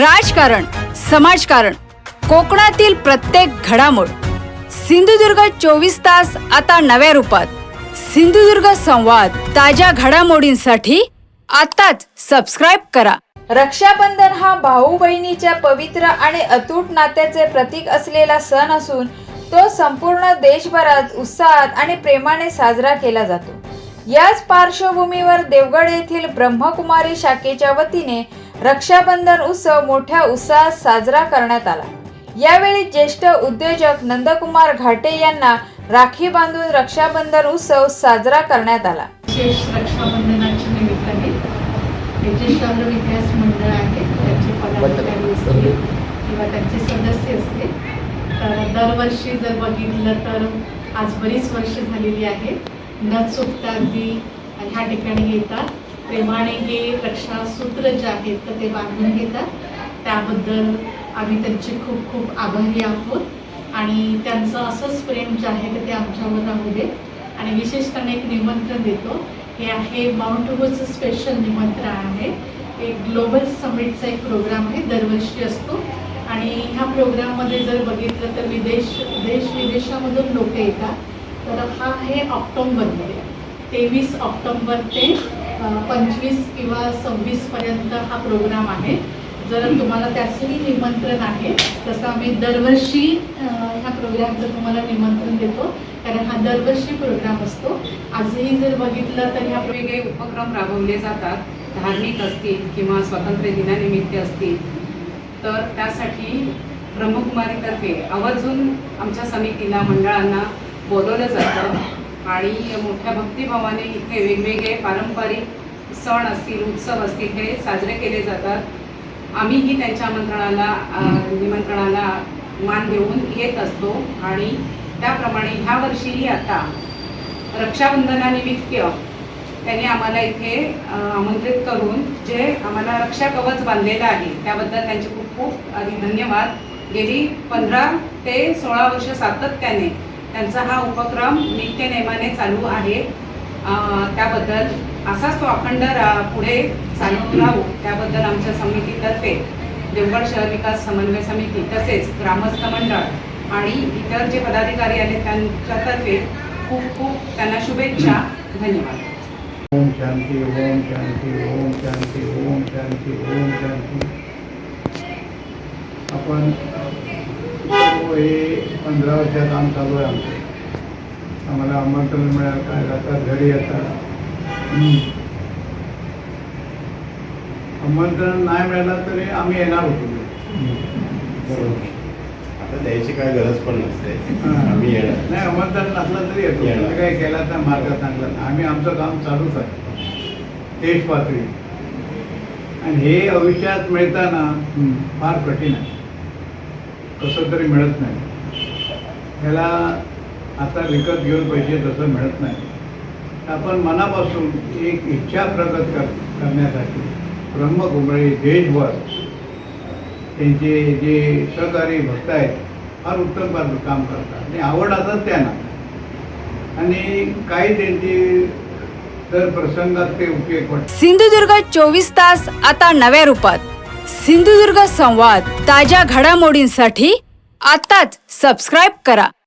राजकारण, समाजकारण, कोकणातील प्रत्येक घडामोड. सिंधुदुर्ग 24 तास आता नव्या रूपात. सिंधुदुर्ग संवाद, ताज्या घडामोडींसाठी आताच सबस्क्राइब करा. रक्षाबंधन हा भाऊ बहिणीच्या पवित्र आणि अतूट नात्याचे प्रतीक असलेला सण असून तो संपूर्ण देशभरात उत्साहात आणि प्रेमाने साजरा केला जातो. याच पार्श्वभूमीवर देवगड येथील ब्रह्मकुमारी शाखेच्या वतीने रक्षाबंधन उत्सव मोठ्या उत्साहात साजरा करण्यात आला. यावेळी ज्येष्ठ उद्योजक नंदकुमार घाटे यांना राखी बांधून रक्षाबंधन उत्सव साजरा करण्यात आला. विशेष रक्षाबंधनाच्या निमित्ताने जे शहर विकास मंडळ आहे त्यांचे पदाधिकारी असतील किंवा त्यांचे सदस्य असतील, तर दरवर्षी जर बघितलं तर आज बरीच वर्ष झालेली आहे. न चुकता अगदी ह्या ठिकाणी येतात, प्रेमाने हे रक्षासूत्र जे आहेत तर ते बांधून घेतात. त्याबद्दल आम्ही त्यांचे खूप खूप आभारी आहोत आणि त्यांचं असंच प्रेम जे आहे ते आमच्यावर राहू दे. आणि विशेषतः एक निमंत्रण देतो, हे आहे माउंट आबूचं स्पेशल निमंत्रण आहे. एक ग्लोबल समिटचा एक प्रोग्राम आहे, दरवर्षी असतो आणि ह्या प्रोग्राममध्ये जर बघितलं तर देश विदेशामधून लोक येतात. तर हा आहे ऑक्टोबरमध्ये 23 ऑक्टोबर ते 25 किंवा 26पर्यंत हा प्रोग्राम आहे. जर तुम्हाला त्याचंही निमंत्रण आहे, तसं आम्ही दरवर्षी ह्या प्रोग्रामचं तुम्हाला निमंत्रण देतो, कारण हा दरवर्षी प्रोग्राम असतो. आजही जर बघितलं तर ह्या वेगवेगळे उपक्रम राबवले जातात, धार्मिक असतील किंवा स्वातंत्र्य दिनानिमित्त असतील. तर त्यासाठी ब्रह्मकुमारीतर्फे आवर्जून आमच्या समितीला मंडळांना बोलवलं जातं आणि मोठ्या भक्तिभावाने इथे वेगवेगळे पारंपरिक सण असतील, उत्सव असतील हे साजरे केले जातात. आम्हीही त्यांच्या निमंत्रणाला मान देऊन येत असतो आणि त्याप्रमाणे ह्या वर्षीही आता रक्षाबंधनानिमित्त त्यांनी आम्हाला इथे आमंत्रित करून जे आम्हाला रक्षा कवच बांधलेलं आहे त्याबद्दल त्यांचे खूप खूप धन्यवाद. गेली 15 ते 16 वर्ष सातत्याने त्यांचा हा उपक्रम नित्यनेमाने चालू आहे. त्याबद्दल असाच तो अखंड पुढे चालू राहू त्याबद्दल आमच्या समितीतर्फे देवगड शहर विकास समन्वय समिती तसेच ग्रामस्थ मंडळ आणि इतर जे पदाधिकारी आले त्यांच्यातर्फे खूप खूप त्यांना शुभेच्छा. धन्यवाद. ओम शांती, ओम शांती, ओम शांती, ओम शांती, ओम शांती. आपण हे 15 वर्षात काम चालू आहे आमचं. आम्हाला आमंत्रण मिळालं काय जातात, घरी येतात. आमंत्रण नाही मिळालं तरी आम्ही येणार होतो. बरोबर, आता द्यायची काय गरज पण नसते, आम्ही येणार. नाही, आमंत्रण नसलं तरी येतो. काही केला तर मार्ग चांगला. आम्ही आमचं काम चालूच आहे देश पातळी. आणि हे भविष्यात मिळताना फार कठीण आहे, कसं तरी मिळत नाही. ह्याला आता विकत घेऊन पैसे तसं मिळत नाही. आपण मनापासून एक इच्छा प्रकट करण्यासाठी ब्रह्मकुमारी देशभर त्यांचे जे सहकारी भक्त आहेत फार उत्तम काम करतात आणि आवड असतात त्यांना. आणि काही त्यांची तर प्रसंगात ते उपयोग वाटतात. सिंधुदुर्ग 24 तास आता नव्या रूपात. सिंधुदुर्ग संवाद, ताज्या घडामोडींसाठी आताच सबस्क्राइब करा.